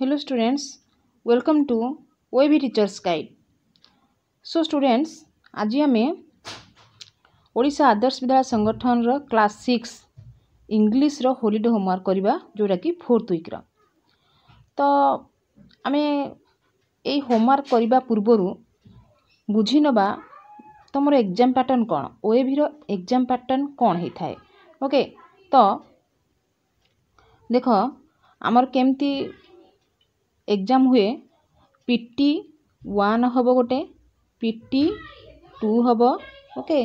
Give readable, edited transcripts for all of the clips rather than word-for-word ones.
Hello students, welcome to OAV Teachers Guide. So students, आज आमे ओडिशा आदर्श विद्यालय संगठन रो क्लास 6 इंग्लिश रो holiday homework करबा जोटा कि 4th वीक रो। तो आमे ए होमवर्क करबा पूर्वरु बुझी नबा तमरो एग्जाम पैटर्न कोन, OAV रो एग्जाम पैटर्न कोन हे थाए। ओके, तो देखो आमर केमती एग्जाम हुए पीटी 1 हबो गोटे, पीटी 2 हबो, okay,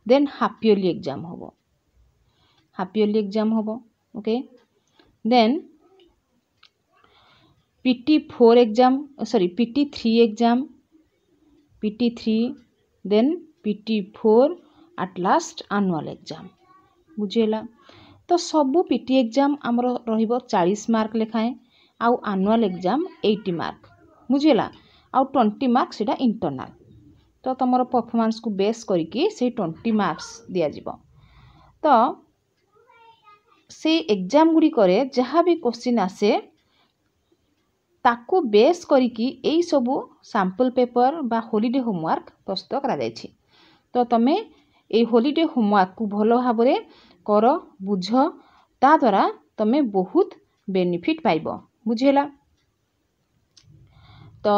then half yearly exam हबो, हाफ इयरली एग्जाम हबो, okay, then PT 4 exam, sorry PT 3 exam, PT 3, then PT 4 at last annual exam. बुझेला? तो सबु पीटी एग्जाम हमरो रहिबो 40 मार्क लेखाए, आउ एनुअल एग्जाम 80 मार्क। बुझेला? आउ 20 मार्क सेटा इंटरनल। तो तमरो परफॉर्मेंस को बेस करिकी से 20 मार्क्स दिया जिवो। तो से एग्जाम गुडी करे जहाँ भी क्वेश्चन आसे ताको बेस करिकी एई सबु सैंपल पेपर बा हॉलिडे होमवर्क प्रस्तुत करा जायछि। तो तमे ए हॉलिडे होमवर्क को भलो भाबरे कर, बुझ, ता द्वारा तमे बहुत बेनिफिट पाइबो। बुझेला? तो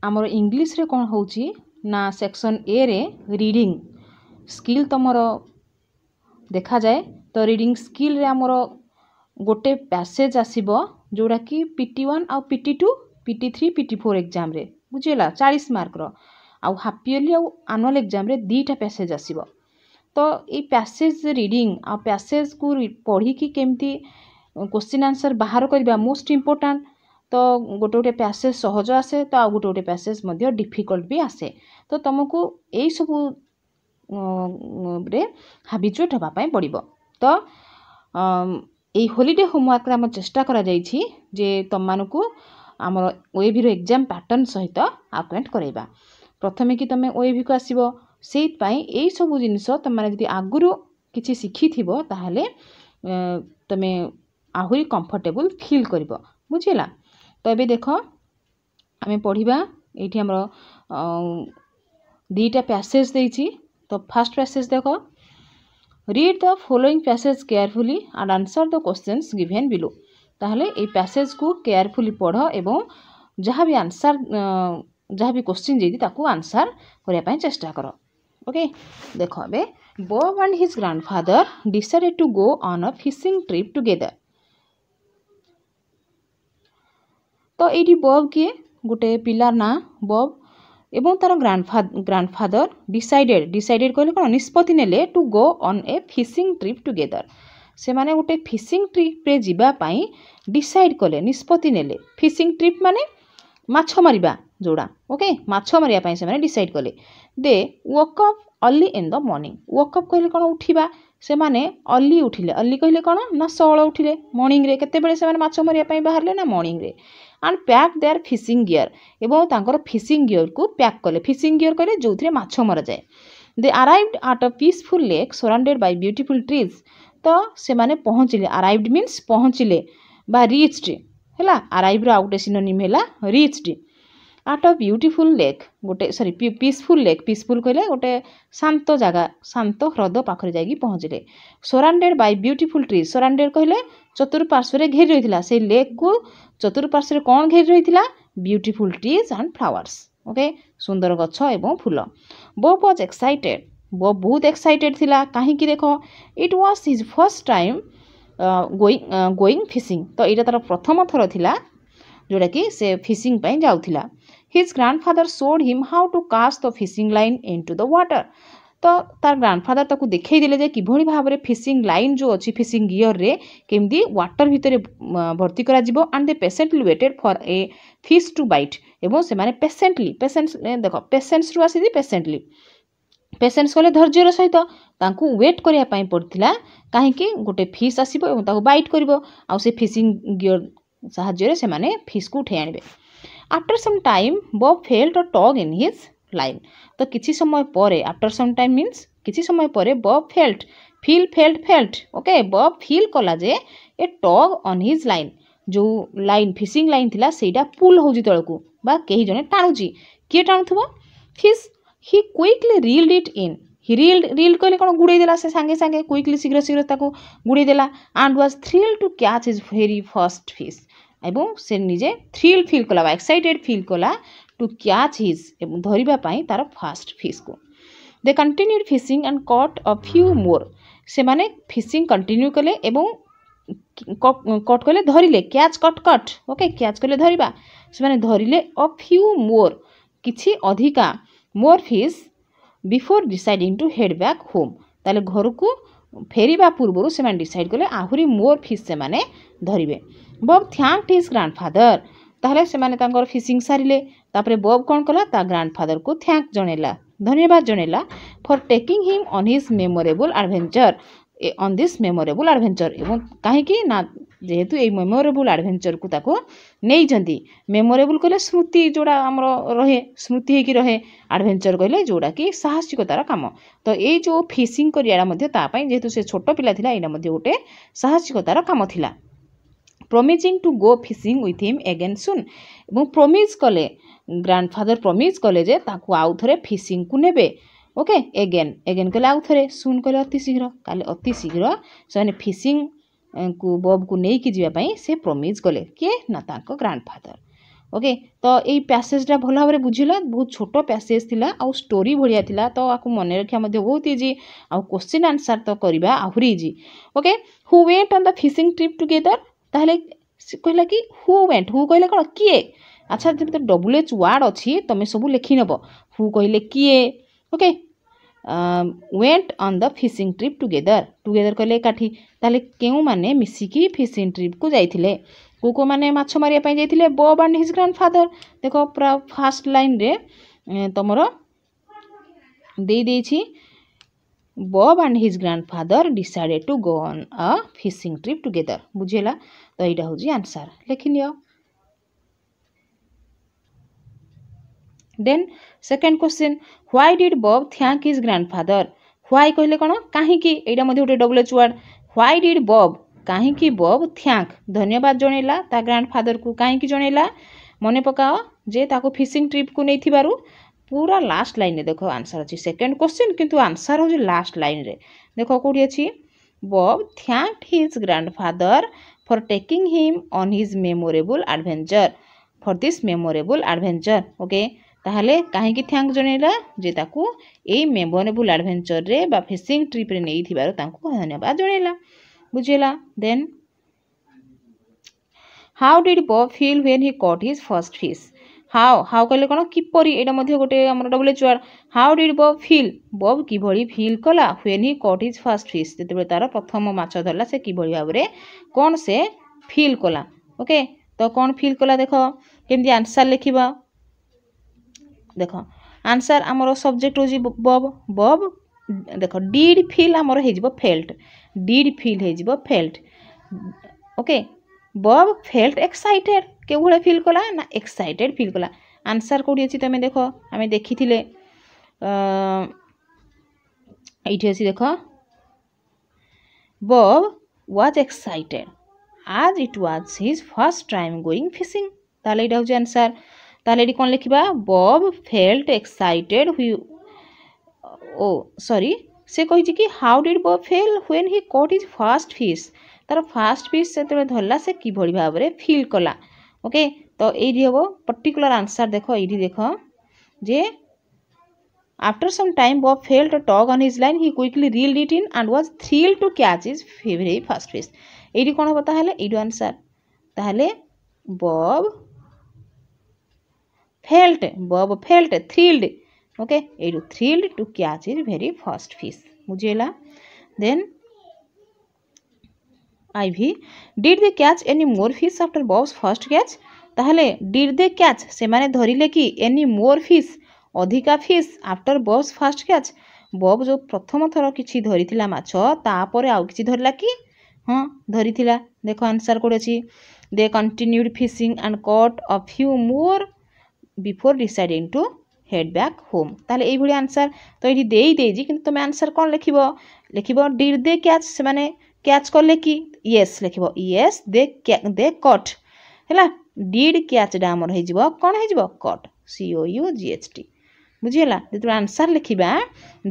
आमर इंग्लिश रे कोन होउची ना सेक्शन ए रे रीडिंग स्किल तमरो देखा जाए। तो रीडिंग स्किल रे आमर गोटे पैसेज आसीबो जोड़ा कि पीटी 1 आउ पीटी 2, पीटी 3, पीटी 4 एग्जाम रे। बुझेला? 40 मार्क रो। आउ हाफ इयरली आउ एनुअल एग्जाम रे दीटा पैसेज आसीबो। तो ये पैसेज रीडिंग आ पैसेज को पढ़ी कि केमती क्वेश्चन आंसर बाहर करबा मोस्ट इंपोर्टेंट। तो गोटे गोटे पैसेज सहज आसे, तो आ गोटे गोटे पैसेज मध्य डिफिकल्ट भी आसे। तो तुमको यही सब रे हैबिचुएट होबा पई पड़िबो। तो ए हॉलिडे होमवर्क रे हम चेष्टा करा जाईछि जे तुम मानको हमर OAV रो एग्जाम पैटर्न सहित अक्वेंट करैबा। प्रथमे कि तमे OAV को आसीबो, सेइत पई एई सब जिनिस तुम माने जदि आगुरु किछि सिखि थिबो ताहाले तमे आहुरी कंफर्टेबल फील करिबो। बुझिला? तो एबे देखो आमे पढ़िबा। एठी हमरो दीटा पैसेज देइछि। तो फर्स्ट पैसेज देखो, read the following passage carefully and answer the questions given below. ताहले ए पैसेज को केयरफुली पढ़ एवं जहाँ भी आंसर जहाँ भी क्वेश्चन जेदी ताकू आंसर करिया पई चेष्टा करो। ओके, देखो अबे Bob and his grandfather decided to go on a fishing trip together. तो एठी बॉब किए गोटे पिलार ना बॉब एवं तार ग्रैंडफादर डिसाइडेड कहले कोन निष्पत्ति नेले to go on a fishing trip together. से माने गोटे फिशिंग ट्रिप रे जिबा पई डिसाइड कले, निष्पत्ति नेले। फिशिंग ट्रिप माने माछ मारिबा जोड़ा। ओके, माछ मारिया पई से माने डिसाइड कले। They woke up early in the morning. Woke up कहले कोन उठिबा, से माने अर्ली उठिले। अर्ली कहले कोन ना सळ उठिले। मॉर्निंग रे केते बेले से माने माछ मारिया पई बाहरले ना मॉर्निंग रे। And pack their fishing gear एवं तांकर फिशिंग गियर को पैक कले। फिशिंग गियर कहले जोथरे माछ मरा जाए। They arrived at a peaceful lake surrounded by beautiful trees. तो से माने पहुंचिले। अराइव्ड मीन्स पहुंचिले बा रीच्ड हैला। अराइव रो आउटे सिनोनिम हैला reached at a beautiful lake. गोटे सॉरी पीसफुल लेक। पीसफुल कहले गोटे शांत जगह, शांत ह्रद पाखरे जाई पहुंचिले। Surrounded by beautiful trees. Surrounded कहले चतुर्पार्श्व रे घेरि रहिथिला। से लेक को चतुर्पार्श्व रे कोन घेरि रहिथिला? Beautiful trees and flowers. Okay, सुंदर गछ एवं फूल। Bob was excited. बॉब बहुत एक्साइटेड थिला। काहे कि देखो it was his first time going fishing. तो एटा तार प्रथम थर थिला जोड़ा कि से फिशिंग पई जाउथिला। His grandfather showed him how to cast the fishing line into the water. तो तार ग्रैंडफादर ताकू देखै दिले जे किभଳି भाबरे फिशिंग लाइन जो अछि फिशिंग गियर रे केमदी वाटर भितरे भर्ती करा जिवो। And they patiently waited for a fish to bite. एवं से माने पेशेंस देखो पेशेंस रु आसी पेशेंटली। पेशेंस कहले धैर्यर सहित तांकू वेट करिया पई पड़थिला। काहे कि गोटे फिश आसीबो एवं ताकू बाइट करिवो। आ से फिशिंग गियर साहाଯ୍य रे से माने फिश को उठे आनिबे। After some time Bob felt a tug in his line. तो किछि समय परे, आफ्टर सम टाइम मीन्स किछि समय परे Bob felt okay, Bob feel कला जे ए टग ऑन हिज लाइन। जो लाइन फिशिंग लाइन थिला सेटा पुल होउची तळकू बा केही जने टाणुची किए टाणुथबो fish he quickly reeled it in he reeled कहले कोन गुड़े देला से सांगे सांगे क्विकली शीघ्र शीघ्र ताको गुड़े देला and was thrilled to catch his very first fish एवं से निजे थ्रिल फील कला एक्साइटेड फील कला टू कैच हिज एवं धरिबा पई तार फर्स्ट फिश को they continued fishing and caught a few more से माने फिशिंग कंटिन्यू कले एवं कट कले धरिले catch caught caught okay catch कले धरिबा से माने धरिले अ फ्यू मोर किछि अधिका more fish before deciding to head back home ताले घर को फेरिबा पूर्व से माने डिसाइड कले आहुरी मोर फिश से माने धरिबे बब थैंक्ड हिज ग्रैंडफादर ताहले से माने तांकर फिशिंग सारिले तापरे बब कोन कला ता ग्रैंडफादर को थैंक जणेला धन्यवाद जणेला for taking him on his memorable adventure on this memorable adventure एवं कहीं कि ना जेहेतु ये मेमोरेबल एडवेंचर को ताको नहीं जंती मेमोरेबल कहले स्मृति जोड़ा हमर रहे स्मृति हेकी रहे एडवेंचर कहले जोड़ा कि साहसिकतार काम तो ये जो फिशिंग करियाडा मध्ये ता पई जेहेतु से छोट पिला थिला एना मध्ये गोटे साहसिकतार काम थिला promising to go fishing with him again soon एवं promise कले ग्रैंडफादर promise कले जे ताको आउ थरे फिशिंग को नेबे ओके अगेन कले आउ थरे सुन कले अति शीघ्र से फिशिंग को बब को नहीं कि जीवा पई से promise कले के ना ताको ग्रैंडफादर ओके तो यही पैसेजटा भल भाव बुझिला बहुत छोट पैसेज थिला आ स्टोरी भलिया थिला तो आपको मन रखा बहुत इजी आ क्वेश्चन आंसर तो करबा आहुरी easy okay who went on the fishing trip together ताहले कहला कि हु वेंट हु कहले कोन किए अच्छा जब तो डबल एच वर्ड अच्छी तुम्हें सब लिखि नब हु कहले किए okay went on the fishing trip together कहले काठी ताले केउ माने मिसिकी फिशिंग ट्रिप को जाइथिले को माने माछ मारिया पई जाइथिले बब एंड हिज ग्रैंडफादर देखो पूरा फर्स्ट लाइन रे तमरो दे देछि Bob and his grandfather decided to go on a fishing trip together बुझेला तो यहाँ हूँ आंसर लिखि नियो then second question why did Bob thank his grandfather why कहले कोन काहे कि एटा मध्ये उठे double H word why did Bob काहे कि बब थैंक धन्यवाद जणेला ता ग्रैंडफादर को काहे कि जणेला मने पकाओ जे ताको फिशिंग ट्रिप को नहीं थिबारु पूरा लास्ट लाइन रे देखो आंसर अछि सेकंड क्वेश्चन किंतु आंसर हो लास्ट लाइन रे देखो कोठी अछि बब thanked his grandfather for taking him on his memorable adventure for this memorable adventure okay ताहले काहे कि थैंक जणेला जे ताकू ए मेमोरेबल एडवेंचर रे बा फिशिंग ट्रिप रे नै थिबारो तांको धन्यवाद जणेला बुझेला then how did Bob feel when he caught his first fish how कहले कोन किपरि एटा मध्ये गोटे हमर double H word how did Bob feel Bob कि भली फील कला when he caught his first fish जेते तार प्रथम माछ धरला से कि भली भाबरे कोन से फील कला ओके तो कोन फील कला देखो केमदी आंसर लिखिबा देखो आंसर हमर सब्जेक्ट होजी बब देखो डिड फील हमर हे जिवो फेल्ट डिड फील हे जिवो फेल्ट ओके बब फेल्ट एक्साइटेड के भले फील कला ना एक्साइटेड फील कला आंसर कोडी अछि तमे देखो हमें देखिथिले एठी अछि देखो बब was excited as it was his first time going fishing ताले इटा होछि आंसर ताले इटी कोन लिखिबा बब फेल्ट एक्साइटेड ओ सॉरी से कहि कि how did Bob feel when he caught his first fish तार फर्स्ट फिश से धरला से कि भली भाव रे फील कला ओके तो एठी हबो पर्टिकुलर आंसर देखो एठी देखो जे after some time Bob felt a tug on his line he quickly reeled it in and was thrilled to catch his very first fish एठी कोन हबो ताहले एठी आंसर ताहले बब फेल्ट थ्रिल्ड ओके एठी thrilled to catch his very first fish बुझेला then IV did they catch any more fish after Bob's first catch ताहले did they catch से माने धरिले कि एनी मोर फिश अधिका fish after Bob's first catch बब जो प्रथम थर किछि धरिथिला माछ तापरे आउ किछि धरला कि हाँ धरिथिला देखो आंसर कोड अछि they continued fishing and caught a few more before deciding to head back home ताले एई भली आंसर तो एठी देई देजी किंतु तमे आंसर कोन लिखिबो डिड दे कैच से माने कैच कले कि येस लिखिबो येस दे कट हैला डिड कैच डा हमर हे जिवो कोन हे जिवो कट COUGHT बुझिला जेतु आंसर लिखिबा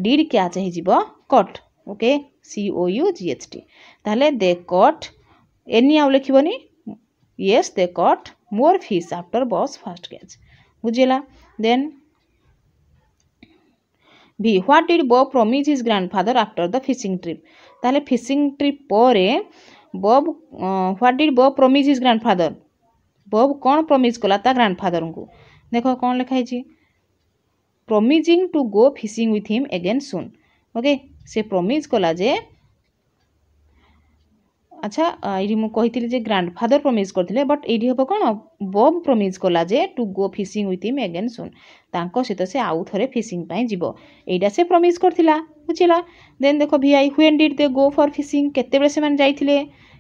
डिड कैच हे जिवो कट ओके COUGHT ताले दे कट एनी आउ लिखिबोनी yes they caught more fish after Bob's first catch बुझिला then B what did Bob promise his grandfather after the fishing trip ताले fishing trip परे Bob what did Bob promise his grandfather Bob कौन promise कला ता grandfather को देखो कौन लिखा है promising to go fishing with him again soon okay से promise कला जे अच्छा ये मु कही जे ग्रांडफादर प्रमिज करथिले बट एडी हबो कोन बॉब प्रमिज कला जे to go fishing with him again soon तांको सहित से आउ थरे फिशिंग पई जिवो एडा से प्रमिज करथिला बुझिला देन देखो VI when did they go for fishing केते बेले से मान जाइथिले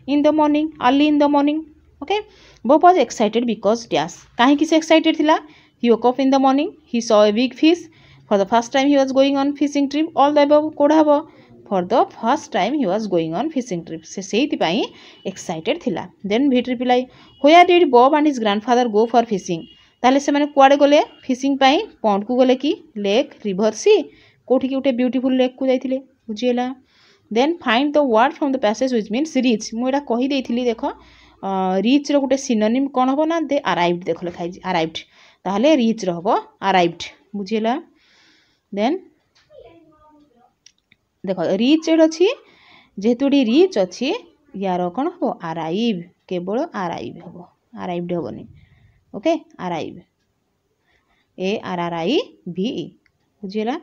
in the morning early in the morning okay Bob was excited because dash काहे कि से एक्साइटेड थिला he woke up in the morning he saw a big fish for the first time he was going on fishing trip all the above कोड हबो for the first time he was going on fishing trip से सेति पाई excited थिला then भीट reply where did Bob and his grandfather go for fishing ताले से माने कुआडे गले फिशिंग पाई पॉन्ड को गले कि लेक रिवर सी कोठी कि उठे ब्यूटीफुल लेक को जाइथिले बुझिएला then find the word from the passage which means reach मु एटा कहि देइथिली देखो reach रो गुटे सिनोनिम कोन हबो ना they arrived देखो लिखाइ arrived ताले reach रो हबो arrived बुझिएला then देखो रिच अच्छी जेहेतु रिच अच्छी यार कौन हम अराइव केवल अराइव हम अराइव्ड हेनी ओके अराइव ARRIVE बुझीला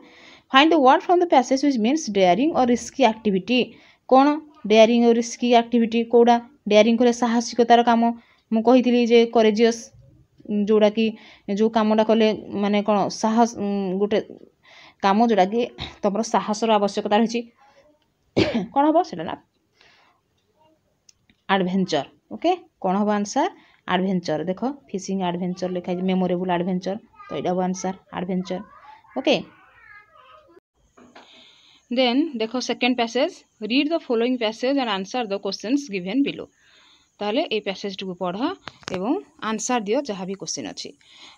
find the word from the passage which means daring or risky activity कौन डेयरिंग और रिस्की एक्टिविटी कौड़ा डेयरिंग कले साहसिकतार काम मु कही जे करेजियस जोड़ा कि जो कामटा कले माने कौन साहस गोटे काम जोड़ा कि तुम साहसर आवश्यकता रही कौन हम से एडवेंचर ओके कौन हम आंसर एडवेंचर देख फिशिंग एडवेंचर लिखा है मेमोरेबल एडवेंचर तो यहाँ आंसर एडवेंचर ओके देन देखो second passage read the following passage and answer the questions given below ताले ए पैसेज टू पढ़ एवं आंसर दियो जहाँ भी क्वेश्चन अच्छी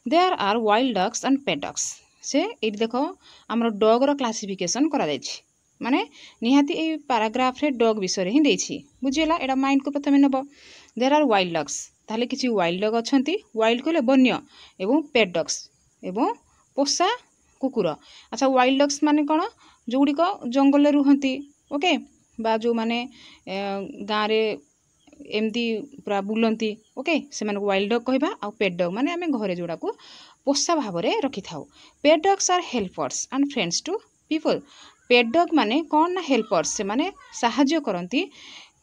there are wild ducks and pet ducks से ये देख आमर डग रो क्लासिफिकेशन करा जायछि माने निहाती ए पैराग्राफ रे डग विषय ही देछि बुझिला एडा माइंड को प्रथमे नब देयर आर वाइल्ड डग्स ताले किछि वाइल्ड डग अछंती वाइल्ड कोले वन्य एवं पेट डग्स एवं पोषा कुकुर अच्छा वाइल्ड डग्स माने कोन जोगुडी को जंगल रे रुहंती ओके बा जो माने गाँ रे एमती पूरा बुलंती ओके से माने वाइल्ड डग कहबा आ पेट डग माने आमे घरे जोडा को पोषा भाव में रखि था pet dogs are helpers and friends to people pet dog माने कौन ना हेल्पर्स से माने साहाय्य करती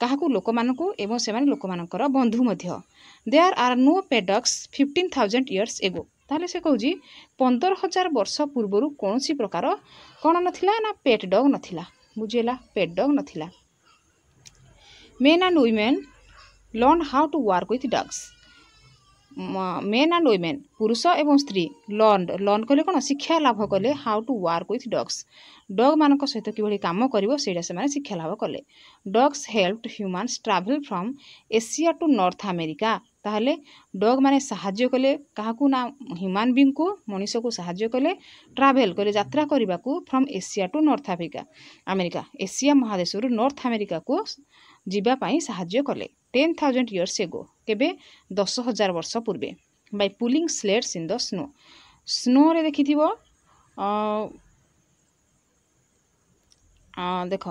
क्या लोक मानकु एवं से माने लोक मानकर बंधु मध्य there are no pet dogs 15,000 years ago ताले से कहूँ 15,000 वर्ष पूर्वर कौन सी प्रकार कौन नथिला ना पेट डग नथिला बुझेला पेट डग नथिला men and women learn how to work with dogs men and women पुरुष एवं स्त्री लर्न कले कौन शिक्षा लाभ कले how to work with dogs dog मान सहित कि कम कर शिक्षा लाभ कले dogs helped humans travel from Asia to North America ताहले डग माने साहाय्य कले क्या ना ह्यूमन बीइंग को मनीष को साहाय्य कले ट्रैवल कले यात्रा करने को from Asia to North America Asia महादेश नॉर्थ अमेरिका को जीवाई साहाय्य कले 10,000 इयर्स एगो केबे 10,000 वर्ष पूर्वे by pulling sleds in the snow snow रे देखि थिबो देख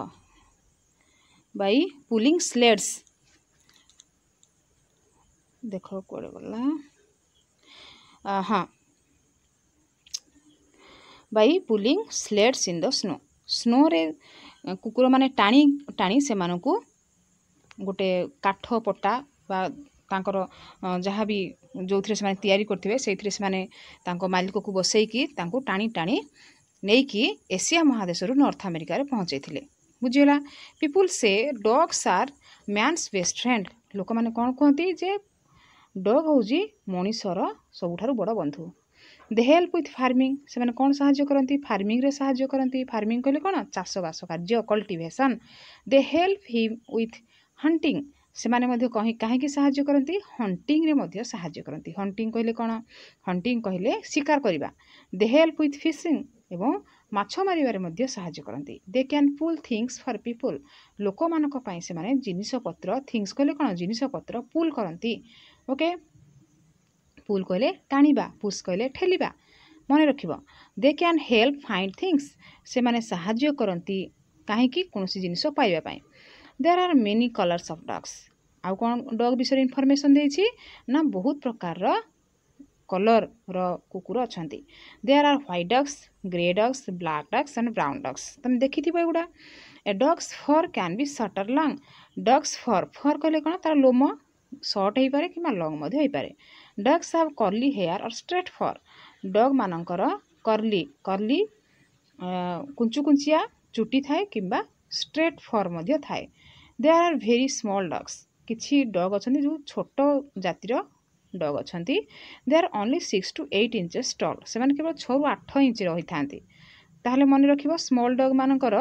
बाय पुलिंग स्लेट्स देख कोड़े गला हाँ by pulling sleds in the snow snow रे कुकुर माने टाणी टाणी से मानकु गोटे काठ पट्टा बा तांकर जहाँ भी जो थे से तैयारी करते से मालिक को बसईकी टाणी टाणी नहीं कि एशिया महादेश नॉर्थ अमेरिका रे पहुँचे बुझीगला people say dogs are man's best friend लोक मैंने कौन कहती जे डग हूँ मनीषर सबुठारु बड़ बंधु दे हेल्प विथ फार्मिंग से मैंने कौन साहाଯ୍य करती फार्मिंग रे साहाଯ୍य करती फार्मिंग कहले कौन चाषबास कार्य cultivation they help him with hunting से माने कहीं साहाଯ୍य करती हंटिंग रे मध्य साहाଯ୍य करती हंटिंग कहले कौन हंटिंग कहले शिकार करवा दे हेल्प विथ फिशिंग एवं माछ मारिबारे मध्य साहाଯ୍य करती they can pull things for people लोक मानक पई से माने जिनिस पत्र थिंग्स कहले कौन जिनिस पत्र पुल करती ओके पुल कहले टाणिबा पुश कहले ठेलिबा मन रखिबो they can help find things से माने साहाଯ୍य करती कहीं कौन जिनिस पाइबा पई there are many colours of dogs आउ कौन डॉग विषय इनफॉरमेशन देछि ना बहुत प्रकार रो कलर रो कुकुर अछंती there are white dogs grey dogs black dogs and brown dogs तुम देखिथिबो एगुडा a dogs fur can be shorter long dogs fur fur कहले कोन तार लोम शॉर्ट होई पारे कि लॉन्ग मध्ये होई पारे dogs have curly hair or straight fur dog मानकर कर्ली कर्ली कुंचु कुंचिया चुटी थाए किंबा स्ट्रेट फर मध्ये थाए there are very small dogs किछि डॉग अछंती जो छोट जातिर डॉग अछंती they are only 6 to 8 inches tall से माने केवल 6 ରୁ 8 इंच रही थांती ताहले मन रखिबो स्मॉल डॉग मानकर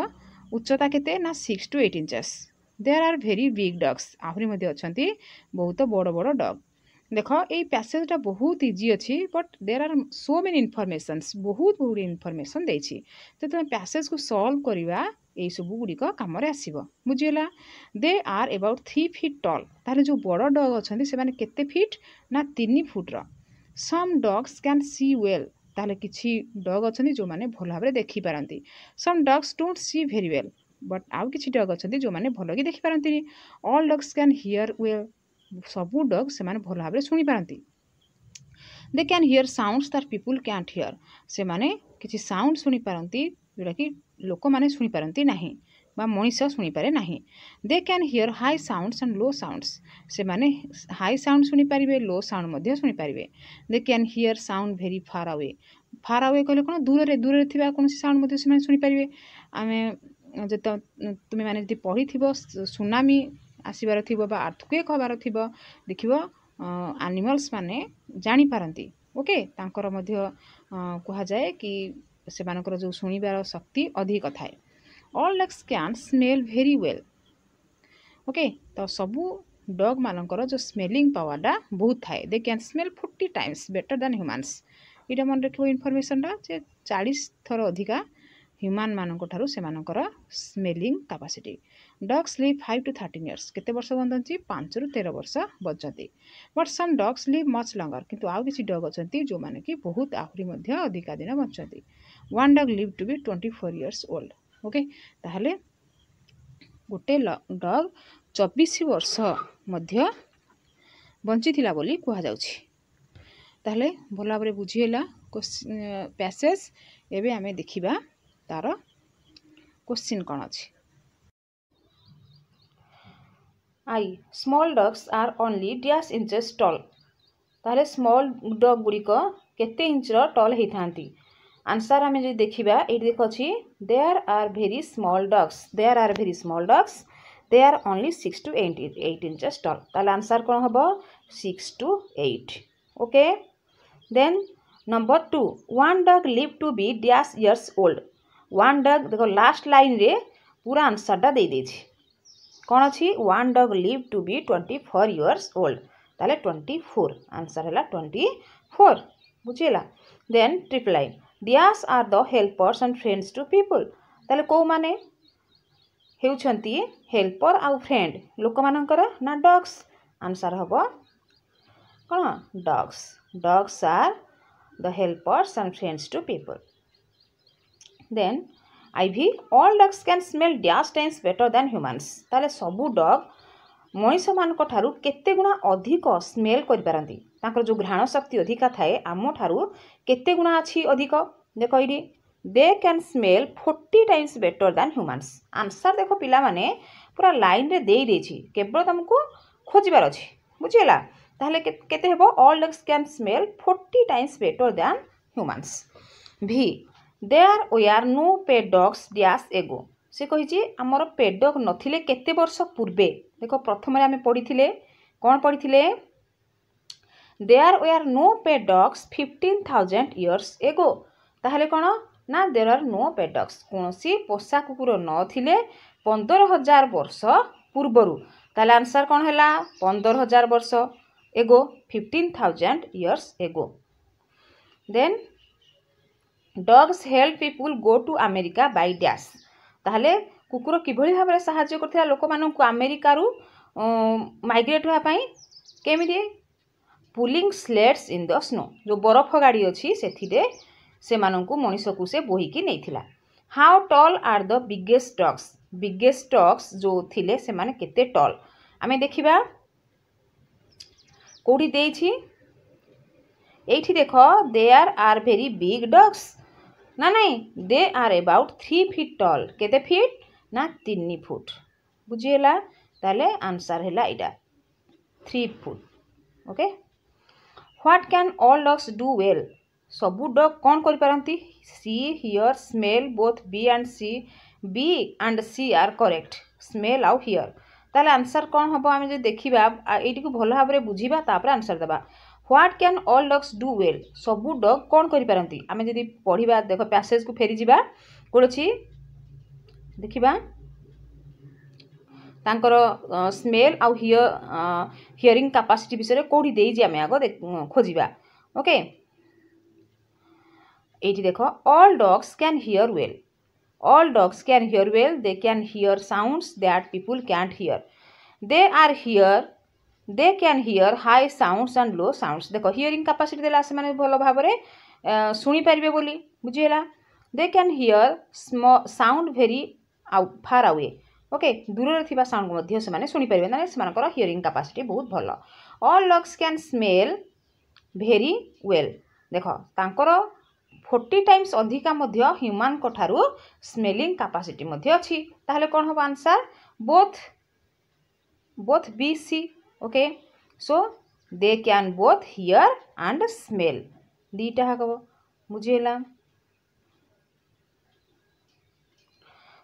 उच्चता केते ना 6 to 8 inches there are very big dogs आहुरी मध्ये अछंती बहुत बड़ बड़ डॉग देख ये पैसेजटा बहुत इजी अच्छी but there are so many informations बहुत गुड इनफॉरमेशन देछि तो तुम पैसेज को सॉल्व करवा यही सब गुड़िक कम आसो बुझीगला they are about 3 feet tall ताहले जो बड़ डॉग अच्छे से माने केते फीट ना 3 फुट्र some dogs can see well ताहले किछि डॉग अच्छे जो माने भल भाव देखि पारंती some dogs don't see very well but आउ किछि डॉग अच्छे जो माने भल कि देखि पारंती all dogs can hear well सबू डॉग से माने भल भाव शुणी पारंती they can hear sounds that people can't hear से माने किछि साउंड शुणी पारंती जोटा कि लोक माने शुणी पारंती नाही बा मनीष शुणी पारे नाही दे can here high sounds and low sounds से माने हाई साउंड शुणी पारिबे लो साउंड मध्ये शुणी पारिबे they can hear sound very far away कहले कोन दूर रे थिबा कोन साउंड मध्ये से माने शुणी पारिबे आमे जत तुमे माने जति पढी थिबो सुनामी आसीबार थिबो बा अर्थक्वेक होबार थिबो देखिबो एनिमल्स माने जानि पारंती ओके तांकर मध्ये कहा जाए कि से मानकर जो शुणिबार शक्ति अधिक थाए all dogs can smell very well okay तो सबू डॉग मानकर जो स्मेलिंग पावरटा बहुत थाए they can smell 40 times better than humans इटा मन रखिबो इनफॉरमेशनटा जे 40 थर अधिका ह्यूमन मानक ठारू से मानकर smelling capacity dogs live 5 to 13 years केते वर्ष बंचती 5 ରୁ 13 वर्ष बंचती but some dogs live much longer किंतु आउ किछि डॉग अछंती जो माने कि बहुत आहुरी मध्य अधिका दिन बंचती one dog live to be 24 years old okay ताहले गोटे डॉग 24 वर्ष मध्य बंची थिला बोली कहा जाउछि ताहले भला भाबरे बुझिएला पैसेज एबे आमे देखिबा तार क्वेश्चन कौन अच्छी I small dogs are only dash inches tall ताहले स्मॉल डॉग गुड़िक केते इंच टॉल होती आंसर आम जो देखा ये देख अच्छी there are very small dogs they are only 6 to 8 inches tall ताहले आंसर कौन हम 6 to 8 okay then number 2 one dog live to be dash years old one dog देखो लास्ट लाइन रे पूरा आंसरटा दे देछि कौन अच्छी one dog live to be 24 years old ताले 24 आंसर है 24 बुझीला then triple line dash are the helpers and friends to people ताले को माने हेउछंती हेल्पर आउ फ्रेंड लोक मानकर ना डॉग्स आंसर हबो कौन dogs are the helpers and friends to people then IV all dogs can smell dash times better than humans ताले सबू डॉग मनीष मानक ठारू केते गुणा अधिक स्मेल करि पारंती तांकर जो घ्राण शक्ति अधिका थाए आमो ठारू केते गुणा अछि अधिक देखो ED they can smell 40 times better than humans answer देखो पिला माने पूरा लाइन रे देई देछि केवल तुमको खोजिबार अछि बुझिला ताहले केते हेबो all dogs can smell 40 times better than humans भी there were no pet dogs dash ago से कही आमर पेट डॉग नथिले केते वर्ष पूर्वे देखो प्रथम आम पढ़ी कौन पढ़ी there were no pet dogs 15,000 years ago ताहले कौन ना there are no pet dogs कौन सी पोषा कुकुर नथिले 15,000 वर्ष पूर्वरु ताहले आंसर कौन हैला 15,000 वर्ष एगो 15,000 years ago then dogs help people go to America by dash ताहले कुकुर किभଳି भाबरे सहाय्य करथिला लोक माननकु अमेरिका रु माइग्रेट होया पई केमिदि pulling sleds in the snow जो बरफ गाड़ी अछि सेथिरे से माननकु मनीषकु से बोहिकी नैथिला how tall are the biggest dogs जो थिले से माने केते टॉल आमे देखिबा कोडी देछि एठी देखो there are very big dogs ना नहीं they are about 3 feet tall केते फीट ना 3 फुट बुझिएला ताले आंसर हैला इडा 3 foot okay what can all dogs do well सबु डॉग कौन करि पारंती see hear smell both B and C are correct smell आउ हियर ताले आंसर कौन हबो आमे जे देखिबा एटी को भलो भाबरे बुझिबा तापर आंसर देबा what can all dogs do well सबु डॉग कौन करि पारंती आमे जदी पढिबा देखो पैसेज को फेरी जिबा कोछि देखिबा तांकर स्मेल आउ हियरिंग कैपेसिटी विषय कोठी देई जे आमे आगो खोजिबा ओके एटी देखो all dogs can hear well they can hear sounds that people can't hear they can hear high sounds and low sounds देखो हियरिंग कैपेसिटी देला से माने भलो भाबरे सुनी परिबे बोली बुझिएला they can hear sound very far away okay दूर रे थिबा साउंड मध्ये से माने सुनी परिबे ना से मानकर हियरिंग कैपेसिटी बहुत भलो all dogs can smell very well देखो तांकर 40 टाइम्स अधिका मध्य ह्यूमन को ठारू स्मेलिंग कैपेसिटी मध्य अछि ताहले कोन हो answer both B C okay so they can both hear and smell दीटा हगो बुझिएला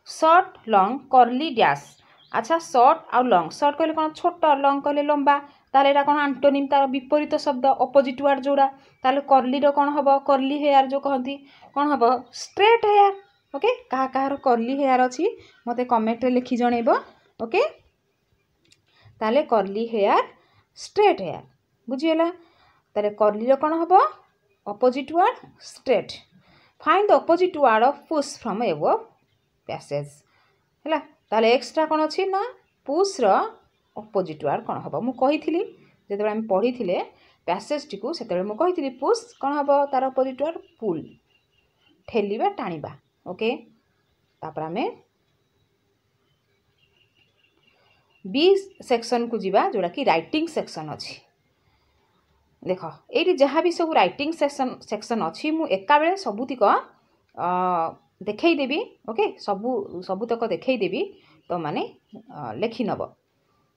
शॉर्ट लॉन्ग कर्ली डैश अच्छा शॉर्ट आ लॉन्ग शॉर्ट कहले कोन छोट लॉन्ग कहले लंबा ताले एटा कोन एंटोनिम तार विपरीत शब्द ऑपोजिट वर्ड जोड़ा ताले कर्ली रो कोन हबो कर्ली हेयर जो कहंती कोन हबो स्ट्रेट हेयर ओके कहा कहार कर्ली हेयर अछि मते कमेंट रे लिखि जणैबो ओके ताले कर्ली हेयर स्ट्रेट हेयर बुझिएला ताले कर्ली रो कोन हबो opposite word straight find the opposite word of push from above passage हैला ताले एक्स्ट्रा कोन अछि ना पुश रो ऑपोजिट वर्ड कोन हबो मु कहिथिली जेतेबे हम पढिथिले पैसेज टिकु सेतेबे मु कहिथिली पुश कोन हबो तार ऑपोजिट वर्ड पुल ठेलीबा टाणीबा ओके तापर हमें बी सेक्शन को जीवा जोड़ा कि राइटिंग सेक्शन अछि देखो एठी जहाँ भी सब राइटिंग सेक्शन अछि मु एका बेले सबुतिक देखै देबी ओके सबुतक देखै देबी तो माने लेखि नबो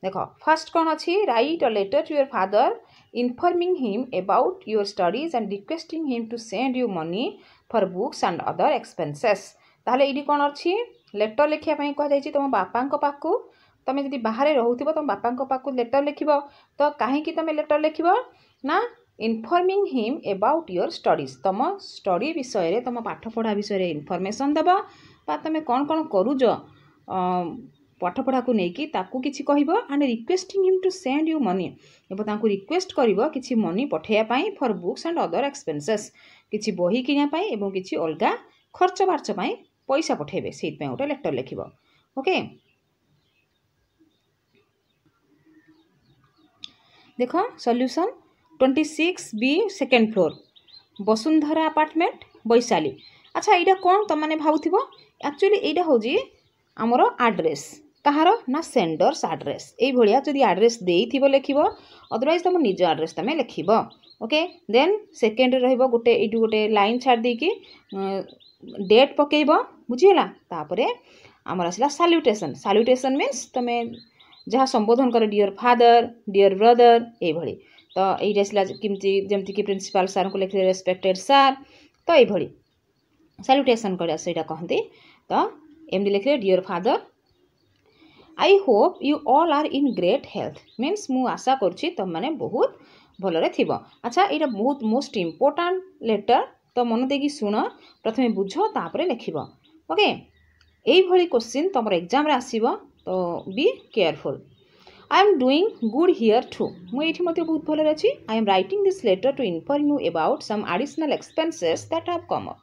देखो फर्स्ट कौन अच्छी write a letter to your father informing him about your studies and requesting him to send you money for books and other expenses ताहले इडी कौन अच्छी लेटर लिखिया पई कह जाई छी तुम बापांक पाखु तमे जदी बाहर रहउथिबो तुम बापांक पाखु लेटर लिखिबो तो काहे कि तमे लेटर लिखिबो ना informing him about your studies तुम स्टडी विषय रे तुम पाठ पढ़ा विषय रे इनफॉरमेशन दबा बा तमे कौन कौन करूजो पाठ पढ़ा को नेकी ताकू किछि कहइबो and requesting him to send you money एबो ताकू रिक्वेस्ट करिवो किछि मनी पठेया पई for books and other expenses किछि बही किनिया पई एबो किछि अलगा खर्च बार्च पई पैसा पठेबे सेत पई ओटे लेटर लिखिबो ओके देखो solution 26 B second floor Vasundhara apartment Vaishali अच्छा एटा कोन त माने भाउथिबो एक्चुअली एटा होजी हमरो एड्रेस कहार ना सेंडर्स एड्रेस ए भलिया जदी एड्रेस देइथिबो लिखिबो अदरवाइज तुम निज एड्रेस तमे लिखिबो ओके देन सेकंड रहइबो गोटे एटू गोटे लाइन छाड़ देकी डेट पकेइबो बुझिला तापरे हमर असला सैल्यूटेशन मींस तमे जहाँ संबोधन कर डियर फादर डियर ब्रदर ए भली तो एटा असला किमती जेमती कि प्रिंसिपल सर को लिखले रेस्पेक्टेड सर तो ए भली सैल्यूटेशन कर सेटा कहंती तो एमडी लिखले dear father I hope you all are in great health means मु आशा करछि तुम माने बहुत भलरे थिबो। अच्छा एटा बहुत मोस्ट इम्पोर्टेंट लेटर तो मन देकी शुण प्रथमे बुझ तापरे लिखिबो। ओके एई भली क्वेश्चन तमर एग्जाम रे आसीबो तो be careful. I am doing good here too मुझे मत बहुत भल अच्छी। I am writing this letter to inform you about some additional expenses that have come up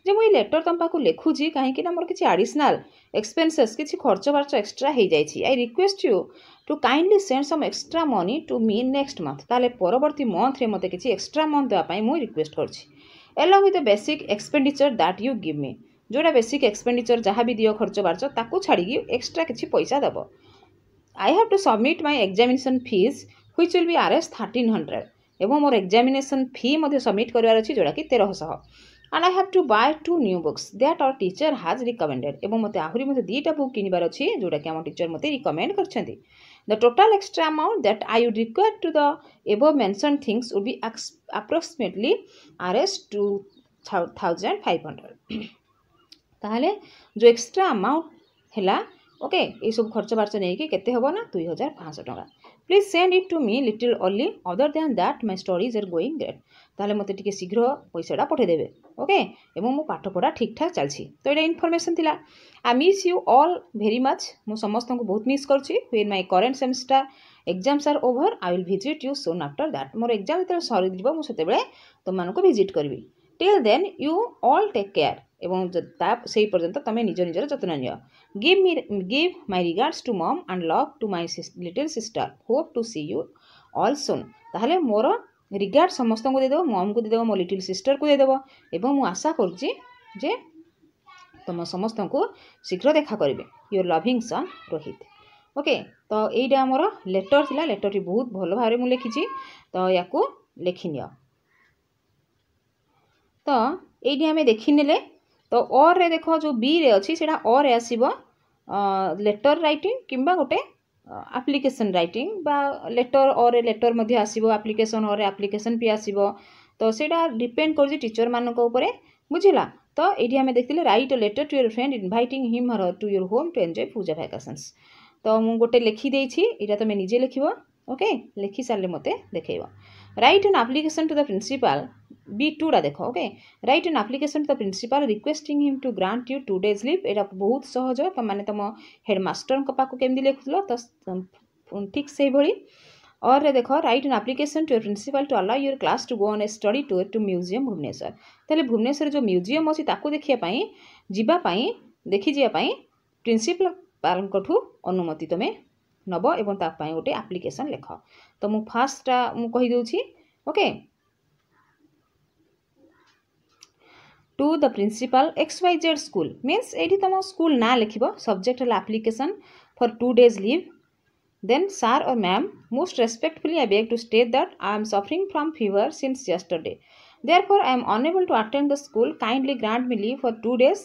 जे मुझे लेटर तुम पाक लिखुची कहीं मोर किसी एडिशनल एक्सपेंसेस किसी खर्च बार्च एक्सट्रा हो जाए। I request you to kindly send some extra money to me next month ताले परवर्ती मंथ रे मते किसी एक्सट्रा मंथ देवाई मुझे रिक्वेस्ट करछि along with the basic expenditure that you give me जोटा बेसिक एक्सपेंडिचर जहाँ भी दियो खर्च बार्च ताकू छाड़ी एक्सट्रा किसी पैसा देव। I have to submit my examination fees which will be RS 1300 एवं मोर एग्जामिनेशन फी मध्य सबमिट करवार अछि जोटा कि 1300 and I have to buy 2 new books that our teacher has recommended एवं मते आहुरी मते दीटा बुक किनिबार अछि जोटा कि हम टीचर मते recommend करछन्ती। The total extra amount that I would require to the above mentioned things would be approximately RS 2500 ताहले जो एक्स्ट्रा अमाउंट हैला ओके ये सब खर्च बार्च नहीं कि केते हबो ना 2500 टका। Please send it to me little early other than that my studies are going great ताहले मते टिके शीघ्र पैसाटा पठे देबे ओके एवं मो पाठ पढ़ा ठीक ठाक चलछि। तो एटा इन्फॉर्मेशन थिला। I miss you all very much मो समस्त को बहुत मिस करछि। When my current semester exams are over I will visit you soon after that मोर एग्जाम जते सरी दिबो मो सेते बेले तुम मानको विजिट करबी। Till then you all take care एवं से पर्यंत तुम निज निजर जत्न नियो। Give my regards to mom and love to my little sister hope to see you all soon ताहले मोर रिगार्ड समस्त को देदेव मॉम को देदेव मो लिटिल सिस्टर को देदेव एवं मु आशा करुच्ची जे तुम समस्त को शीघ्र देखा करेंगे। Your loving son Rohit. Okay तो यहीटा आमर लेटर थिला लेटर बहुत भल भाव में लिखी तो या लिखिनि तो ये आम देखने तो और रे देख जो बी रे अच्छी से और आसब लेटर राइटिंग किंबा गोटे एप्लिकेशन राइटिंग बा लेटर और लेटर मध्य आसब एप्लिकेशन और एप्लिकेशन भी आसब तो सेटा डिपेंड कर टीचर मानक ऊपर बुझिला। तो ये आम देखते write a letter to your friend inviting him over to your home to enjoy Puja vacations तो मुझे गोटे लिखिदे यहाँ तुम निजे लिख ओके लिखि सारे मत देखेब। Write an application to the principal B2 टा देख okay write an application to the principal requesting him to grant you 2 days leave एटा बहुत सहज तुम मैंने तुम हेडमास्टर पाक केमती लिखुल तो ठीक से भली। और देख write an application to your principal to allow your class to go on a study tour to museum Bhubaneswar ताले भुवनेश्वर जो म्यूजियम अच्छी ताकू देखिए जीवाई देखी जावाई प्रिंसिपल ठू अनुमति तुम्हें नब एवं तापाई गोटे एप्लिकेशन लिख। तो मु फार्स्टा मु कहि दोछि okay to the principal XYZ school means ये तुम स्कूल ना लिखब सब्जेक्ट है application for 2 days leave then sir or ma'am most respectfully I beg to state that I am suffering from fever since yesterday therefore I am unable to attend the school kindly grant me leave for 2 days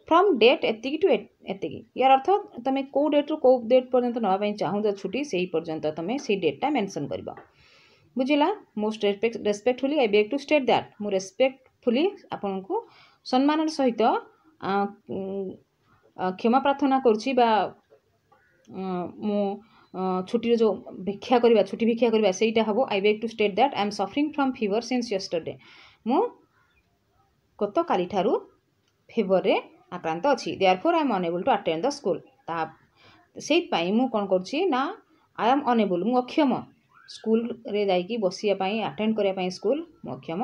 from date एतिकी to एतिकी यार अर्थ तुम कौ date रु कौ date पर्यंत नापी चाहूँ छुट्टी से पर्यंत तुम से डेटा मेंशन कर बुझिला। Most respectfully I beg to state that मु रेस्पेक्टफुली आपन को सम्मान सहित क्षमा प्रार्थना करुच्ची मु छुट्टी जो भिक्षा करवा छुट्टी भिक्षा करवा सेटा हम I beg to state that I am suffering from fever since yesterday मु गत काली ठारू फीवर रे आक्रांत अच्छी therefore I am unable to attend the school से मु कौन करुच्ची ना आई एम अनेबल मु अक्षम स्कूल रे जाइकी बसिया अटेंड करने स्कूल मु अक्षम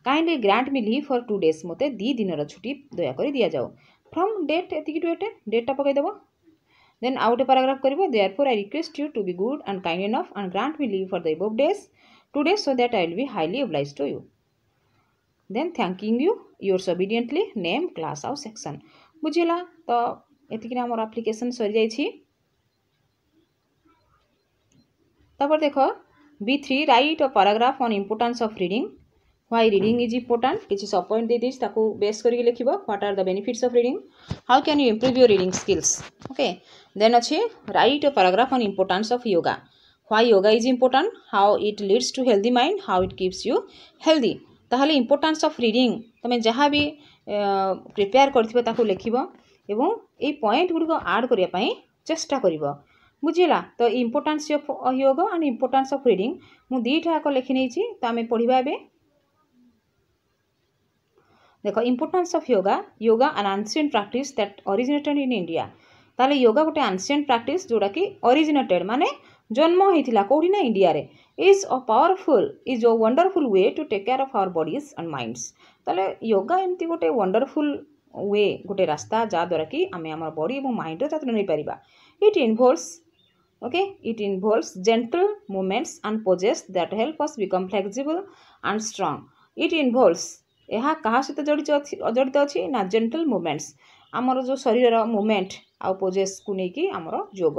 kindly grant me leave for 2 days मते 2 दिन छुट्टी दयाकर दि जाओ फ्रॉम डेट एतिकी टू एटे डेटा पकईदेव देन आउ गोटे पैराग्राफ कर therefore I request you to be good and kind enough and grant me leave for the above days 2 days so that I will be highly obliged to you then thanking you yours obediently name class आउ section बुझिला। तो एतिकी हमर application सरी जाइछि। तपर देख B3 write a paragraph on importance of reading why reading is important किसी सब पॉइंट दे दीज ताको बेस करके लिखिब what are the benefits of reading how can you improve your reading skills okay then अच्छे write a paragraph on importance of yoga why yoga is important how it leads to healthy mind how it keeps you healthy ताहले importance of reading तुम जहाँ भी prepare कर लिखिब एवं ये point गुड़िक आड करने चेष्टा कर बुझीला तो importance of yoga and importance of reading मु दीटा को लिखि नेछि तो आमे पढिबा एबे देखो importance of yoga yoga N ancient practice that originated in India ताले योगा गोटे एंशिएंट प्रैक्टिस जोड़ा कि ओरिजिनेटेड माने जन्म होइथिला कोठी ना इंडिया रे is a wonderful way to take care of our bodies and minds ताले योगा एमती गोटे वंडरफुल वे गोटे रास्ता जा द्वारा कि आमे हमर बॉडी एवं माइंड रे जतन नै परिबा it involves gentle movements and poses that help us become flexible and strong it involves यह कहा सहित जड़ित अच्छी ना जेंटल मूवमेंट्स आमर जो शरीर मूवमेंट आउ पोजेस को लेकिन आमर योग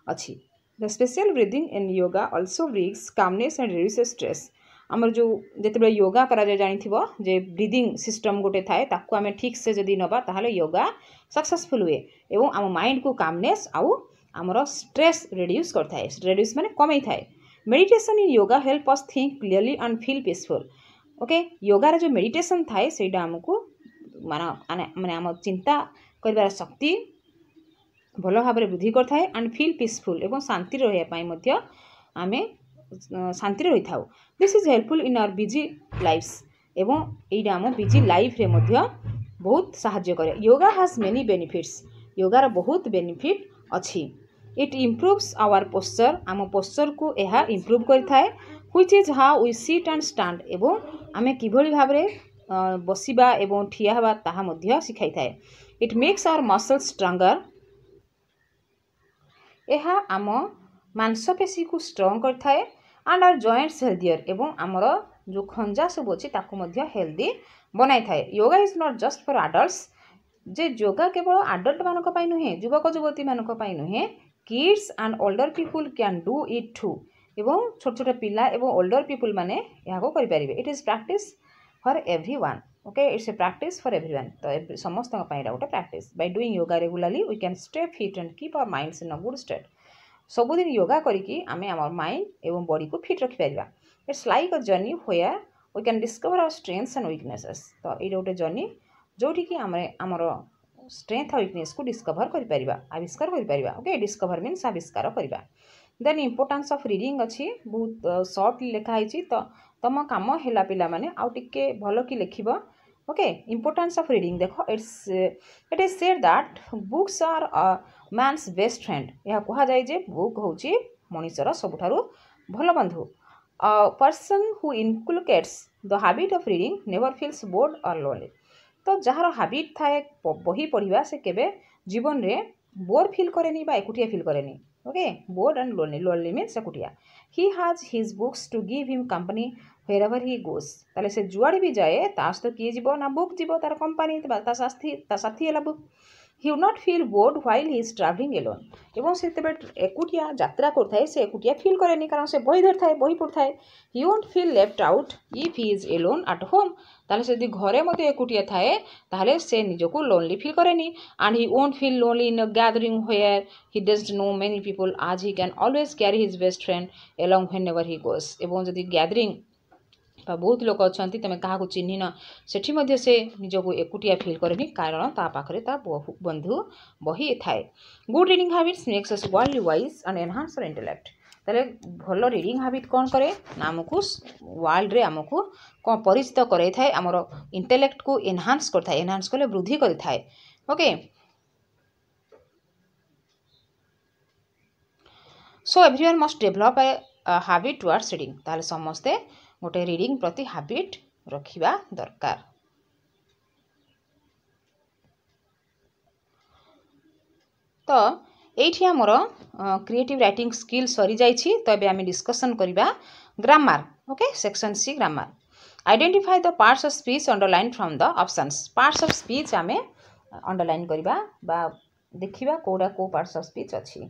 अच्छी the special breathing in yoga also brings calmness and reduces stress आमर जो जिते योगा करा जाए जे ब्रीदिंग सिस्टम गोटे थाए ताकू आमे ठीक से जदि नबा ताहले योगा सक्सेसफुल हुए एवं आम माइंड को कामनेस आउ आमर स्ट्रेस रिड्यूस करथाए रिड्यूस माने कमई थाए meditation in yoga help us think clearly and feel peaceful okay योगार जो मेडिटेशन थाए सेटा हमको माने आम चिंता कर शक्ति भल भाव वृद्धि करथाए एंड फील पीसफुल एवं शांति रहिया पई मध्य आमे शांति रही थाउ this is helpful in our busy lifes एवं एटा आम बिजी लाइफ रे मध्य बहुत सहाय्य करे योगा हैज मेनी बेनिफिट्स योगार बहुत बेनिफिट अच्छी इट इम्प्रूव्स आवर पोस्चर आम पोस्चर को यह इम्प्रूव करथाए which is how we sit and stand एवं आमे किभली भाव रे बसिबा एवं ठिया हवा ताहा मध्य सिखाई थाए it makes our muscles stronger यह आम मांसपेशी को स्ट्रॉन्ग करथाए एंड आवर जॉइंट्स हेल्दियर एवं आमर जो खंजा सब अच्छी ताकू मध्य हेल्दी बनाई थाए yoga is not just for adults जे योगा केवल एडल्ट मानक पई नुहे युवक युवती मानक पई नुहे kids and older people can do it too एवं छोट छोट पिला एवं ओल्डर पीपुल माने यहाँ करि परिबे it is practice for everyone okay it's a practice for everyone तो समस्त गोटे practice by doing yoga regularly we can stay fit and keep our minds in a good state सबुदिन योगा करिकी आमे आवर माइंड एवं बॉडी को फिट रखि परिबा it's like a journey where we can discover our strengths and weaknesses तो ये गोटे जर्नी जोठी कि आमर स्ट्रेंथ और वीकनेस को डिस्कवर करि परिबा आविष्कार करि परिबा ओके डिस्कवर मीन्स आविष्कार परिबा देन इम्पोर्टेंस ऑफ रीडिंग अच्छी बहुत शॉर्ट लिखाई तो तुम कम है पिला माने आउ टिके भल कि लिखब ओके इम्पोर्टेंस ऑफ रीडिंग देखो it is said that books are man's best friend यह कहा जाए जे बुक होची मनुष्यर सबुठारु भल बंधु person who inculcates the habit of reading never feels bored or lonely तो जार हैबिट थाए बही पढ़िबा से केबे जीवन रे बोर फील करेनी बा एकुटिया फील करेनी okay bored and lonely means एकुटिया he has his books to give him company wherever he goes ताले से जुआड़ी भी जाए तास तो किए जीवो ना बुक जीवो तार कंपनी ता साथी हला book he would not feel bored while he is travelling alone एवं से एकुटिया यात्रा करथाए से एकुटिया फील करेनी कारण से बही धर थाए बही पढ़थाए he won't feel left out if he is alone at home ताले से घरे मते एकुटिया थाए ताले से निजको लोनली फील करेनी and he won't feel lonely in a gathering where he doesn't know many people as he can always carry his best friend along whenever he goes एवं जदि गैदरिंग बहुत लोक अच्छा तुम क्या चिन्ह न से से निजको एकुटिया फील करेनि कारण ता पाखरे ता बंधु बही थाए good reading habits makes us world wise and enhance our intellect ताले भल रीडिंग हैबिट कौन करे ना आमको वर्ल्ड रे आमको कौन परिचित कराई थाए आमर इंटेलेक्ट को एनहांस करथाए एनहांस कले वृद्धि करिथाए okay so everyone must develop a habit towards reading ताले समस्ते गोटे रीडिंग प्रति हैबिट रखिबा दरकार तो एठी हमर क्रिएटिव राइटिंग स्किल सरी जाइछि तो एबे आमे डिस्कशन करिबा grammar okay section C grammar identify the parts of speech underline from the options parts of speech आमे अंडरलाइन करिबा बा देखिबा कोडा को पार्ट्स ऑफ स्पीच अछि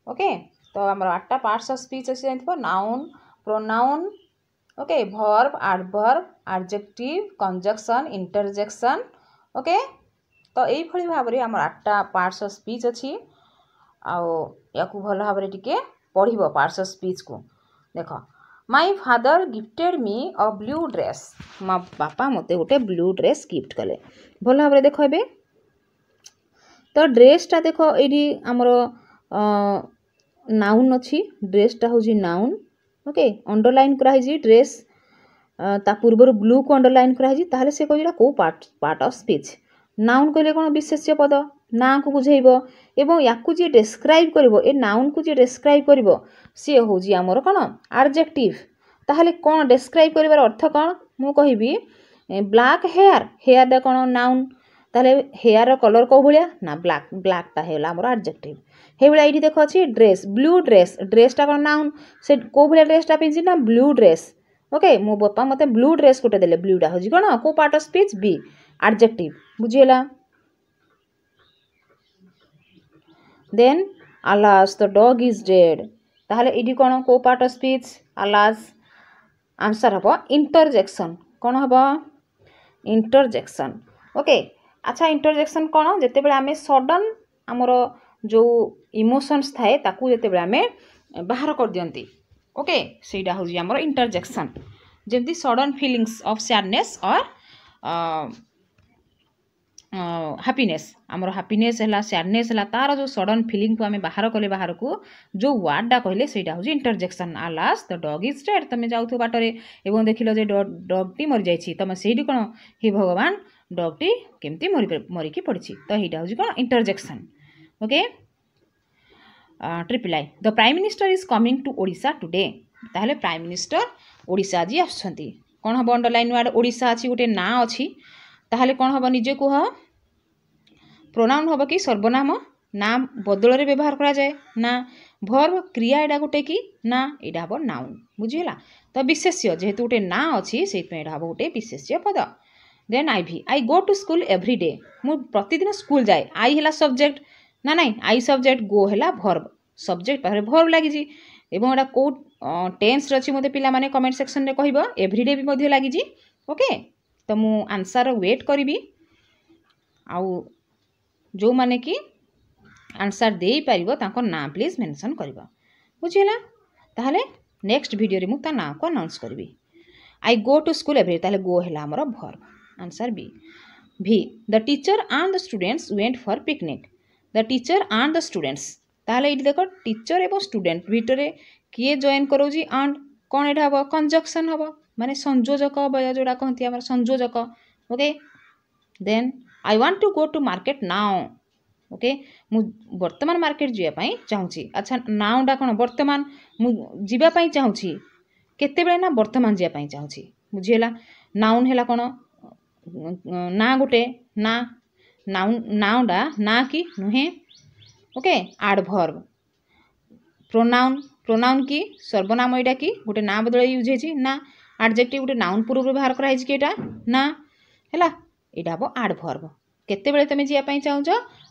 ओके तो हमर 8टा पार्ट्स ऑफ स्पीच अछि जानथिबो noun pronoun okay verb adverb adjective conjunction interjection okay तो यही भली भाव रे हमर 8टा पार्ट्स ऑफ स्पीच अछि आउ याकू भल भाव रे टिके पढिबो पार्ट्स ऑफ स्पीच को देखो my father gifted me a blue dress मा पापा मते गोटे ब्लू ड्रेस गिफ्ट कले भल भाव रे देखो एबे तो ड्रेस ता देखो एडी हमरो नाउन अच्छी ड्रेसटा हूँ नाउन ओके अंडरलाइन कराई ड्रेस ता पूर्व ब्लू को अंडरलाइन कराई ताहले से कह कौ पार्ट ऑफ स्पीच नाउन कहले कौन विशेष्य पद ना को बुझेब एवं या जी डेस्क्राइब करिवो ए नाउन को जी डेस्क्राइब करिवो सी हूँ आमर कौन एडजेक्टिव ताहले कौन डेस्क्राइब करिवार अर्थ कौन मु कहिबी ब्लैक हेयर हेयरटा कौन नाउन ताहले हेयर कलर कौ भाया ना ब्लैकटा है आमर एडजेक्टिव हे भाया ये देख अच्छी ड्रेस ब्लू ड्रेसटा कौन नाउन से कौ भाया ड्रेसटा पिंधि ना ब्लू ड्रेस ओके मो बापा मते ब्लू ड्रेस गोटे देले ब्लूटा हूँ कौन को part of speech B adjective बुझीगला then alas the dog is dead ताहले इडी कौन को part of speech alas answer हम इंटरजेक्शन कौन हम इंटरजेक्शन ओके अच्छा इंटरजेक्शन कौन जिते बड़े आम सडन आमर जो इमोशंस थाए ताकू जिते बड़े आम बाहर कर दियंती ओके सेटा हूँ आमर इंटरजेक्शन जमती सडन फिलिंग्स ऑफ सैडनेस और हैप्पीनेस आमर हैप्पीनेस है सैडनेस है तार जो सडन फिलिंग को आम बाहर कले बाहर को जो वर्डटा कहले से हूँ इंटरजेक्शन आलास द डग इज डेड तुम जाऊ बाटर एवं देख लो डगटी मरी जाइए तुम से कौन हे भगवान डगटी केमती मरिकी पड़ी तो यहाँ हूँ कौन interjection okay triple I the prime minister is coming to Odisha today ताहले प्राइम मिनिस्टर ओडिशा आज आसुछंती कौन हम अंडरलाइन वर्ड ओडिशा अच्छी गोटे ना अच्छी ताहले कौन हम निजे कह प्रोनाउन हम कि सर्वनाम ना बदल रे व्यवहार करा जाए ना भर्व क्रिया एडा गोटे कि ना यहाँ हम नाउन बुझीगला तो विशेष्य जेहेतु गोटे ना अच्छी से हम गोटे विशेष्य पद then I go to school every day मु प्रतिदिन स्कूल जाए आई है सब्जेक्ट ना नाई आई सब्जेक्ट गो है भर्व सब्जेक्ट पाखे भर्व लगी एवं एटा कौ टेन्स अच्छी मत पिला माने कमेंट सेक्शन में कह एव्रीडे भी लगी ओके तो मु आंसर वेट करी आउ जो माने कि आंसर दे पारिबो तांको नाम प्लीज मेंशन करबा बुझिला ताहले नेक्स्ट वीडियो रे मु ता नाम को अनाउंस करबी आई गो टू स्कूल एव्री ताहले गो हैला हमर वर्ब आंसर बी भी the teacher and the students went for picnic the teacher and the students ताहले इट देखो टीचर एवं स्टूडेंट भितरे किए जॉइन करोजी एंड कौन एटा हम कंजक्शन हम माने संयोजक अवय जोड़ा कहती आम संयोजक okay then I want to go to market now okay मु वर्तमान मार्केट जावाई चाहूँगी अच्छा नाउटा कौन वर्तमान मु जीवाई चाहूँगी केते बेले ना वर्तमान जावाई चाहूँगी बुझीगला नाउन है कौन ना गोटे ना नाउन नाउटा ना कि नुहे ओके एडवर्ब प्रोनाउन प्रोनाउन की सर्वनाम एटा कि गोटे ना बदल यूज होती ना एडजेक्टिव गोटे नाउन पूर्व व्यवहार कराई कि एटा ना है यहाँ हम एडवर्ब केते बेले तुम जावाई चाहूच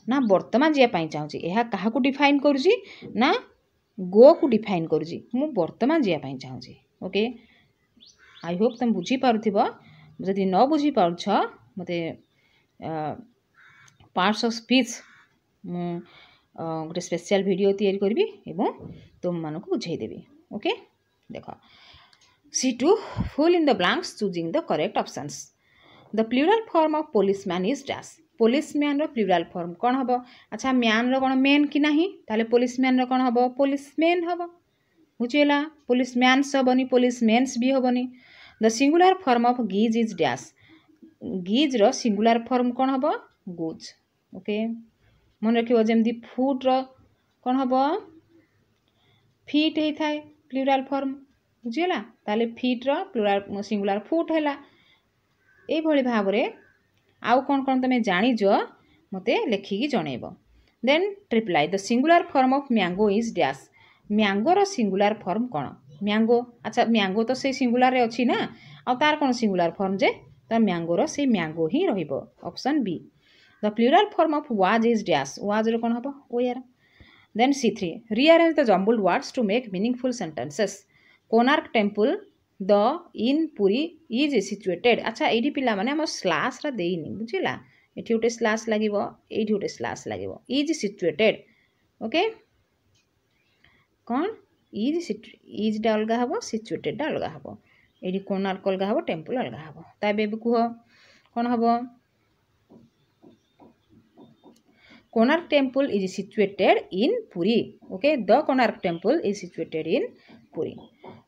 ना वर्तमान जावाई चाहूँगी यह क्या डिफाइन करुँची ना गो को डिफाइन करुँची मु वर्तमान जावाई चाहूँगी ओके आई होप तुम बुझी पारुथिबो जदि न बुझी पारुछ मते पार्ट्स ऑफ स्पीच मु गोटे स्पेशल वीडियो तैयारी करबी एवं तुम मानक बुझेदेवी ओके देख C two fill in the blanks choosing the correct options the plural form of policeman is dash policeman रो प्लूरल फॉर्म कौन हम अच्छा मैन रो कौन मेन कि नहीं ताले पुलिसमैन रो कौन हम पुलिसमैन हम बुझीगला पुलिसमैन्स हेनी पुलिसमेन्स भी हेनी the singular form of geese is dash geese रो सिंगुलर फॉर्म कौन हम गुज ओके मन रखियो जमती फुट रो कौन हम फिट होता है प्लूरल फॉर्म बुझीगला ताले फिट रो प्लूरल सिंगुलर फुट है ये भाव में आउ कौन कौन तुम जानीज मते लेखिकी जनइब देन ट्रिप्लाई the singular form of mango is dash mango रो सिंगुलर फॉर्म कौन मैंगो अच्छा मैंगो तो से सिंगुलर अच्छी ना आ तार कौन सिंगुलर फॉर्म जे तो मैंगो रो से मैंगो ही रहिबो option B the plural form of was is dash was रो कौन हम ओयर then C3 rearrange the jumbled words to make meaningful sentences Konark temple the in Puri is situated अच्छा ये पिला माने हम स्लास रा देइनी बुझिला एठी गोटे स्लास लागिवो एठी गोटे स्लास लागिवो इज सिचुएटेड ओके कौन इज डा अलगा हबो सिचुएटेड डा अलगा हबो एठी कोणार्क अलगा हबो टेम्पल अलगा हबो ताबे कुह कौन हबो Konark temple is situated in Puri. Okay, the Konark temple is situated in Puri.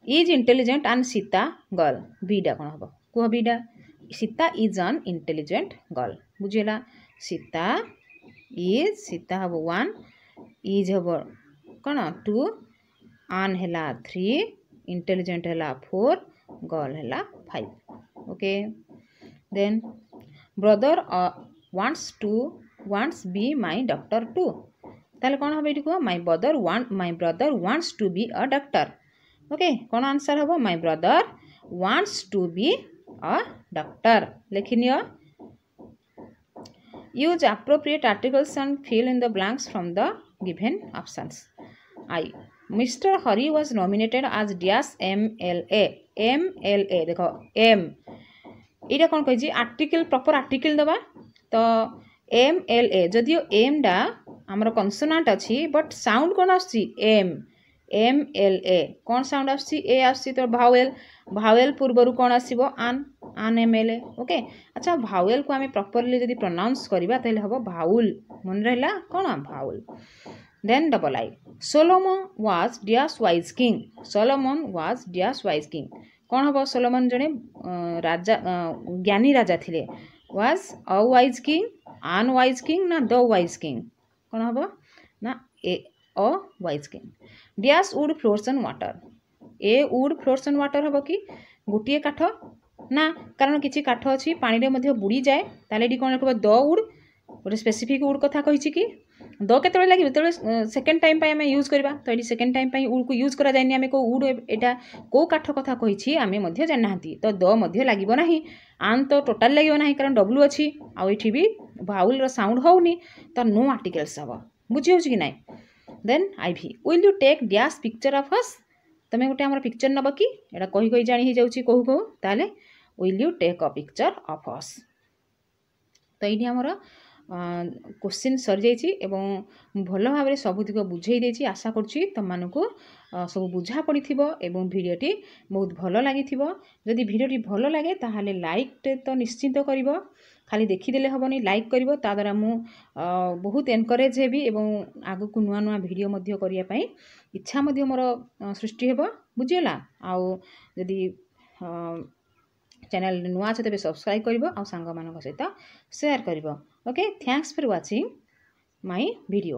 Is intelligent and Sita girl. Bida kon hobo? Kuh bida. Sita is an intelligent girl. Bujela. Sita hobo 1. Is hobo kona 2. An hela 3. Intelligent hela 4. Girl hela 5. Okay. Then brother wants be my doctor too. তাহলে কোন হবে এটি কো my brother wants to be a doctor. Okay, কোন answer হবো my brother wants to be a doctor. লিখি নিও. Use appropriate articles and fill in the blanks from the given options. Mr. Hari was nominated as dash MLA. MLA देखो M এটা কোন কইছি article proper article दबा तो MLA जदियो M डा हमर कॉन्सोनेंट अछि बट साउंड कोन आछि M MLA कोन साउंड आछि A आछि तो भावेल पूर्वरु कोन आसीबो आन MLA. ओके अच्छा भावेल को हमें प्रॉपर्ली जदी प्रोनाउंस करबा तले हबो भाउल मन रहला कोन भाउल. Then double I. Solomon was dash wise king. Solomon was dash wise king. कौन हम सोलोमन जने राजा ज्ञानी राजा थिले. Was a wise king, an wise king ना the wise king. कौन हम ना a wise king. Dash wood floats on water. A wood floats on water हम कि गोटिए काठ ना कारण किछि काठ अछि पानी रे मध्ये बुडी जाए ताले डी कोन रखबो द वुड गोटे स्पेसिफिक वुड कथा कहिछि कि द केतबे लागिबे तबे सेकंड टाइम पय हमें यूज करबा तो एडी सेकंड टाइम पय वुड को यूज करा जायनी हमें को वुड एटा को काठ कथा कहिछि हमें मध्ये जाननाहंती तो द मध्ये लागिबो नाही आन तो टोटल लागिबो नाही कारण डब्ल्यू अछि आ एठी भी भाउल रो साउंड होउनी तो नो आर्टिकल्स हबो बुझि होछि कि नाही. देन आईवी विल यू टेक डैश पिक्चर ऑफ अस. तमे गोटे हमर पिक्चर नबो कि एटा कहि जानि हि जाउछि कहू ताले will you take a picture of us. तो ये आमर क्वेश्चन सरी जाइए एवं भल भाव में सबुतिक बुझे देछि. आशा करुँची तुम मानक सब बुझा पड़ी एवं भिडियोटी बहुत भल लगी. जदि भिडियोटी भल लगे ताहले लाइक तो निश्चिंत कर खाली देखीदे हेनी लाइक कर द्वारा मु बहुत एनकरेज हेबी एवं आगु को नुआ नुआ भिडियो करने इच्छा मोर सृष्टि हेब. बुझीगला. आउ जदि चैनल नुआ अच्छे तेज सब्सक्राइब कर सांग मान सहित शेयर कर. Okay, thanks for watching my video.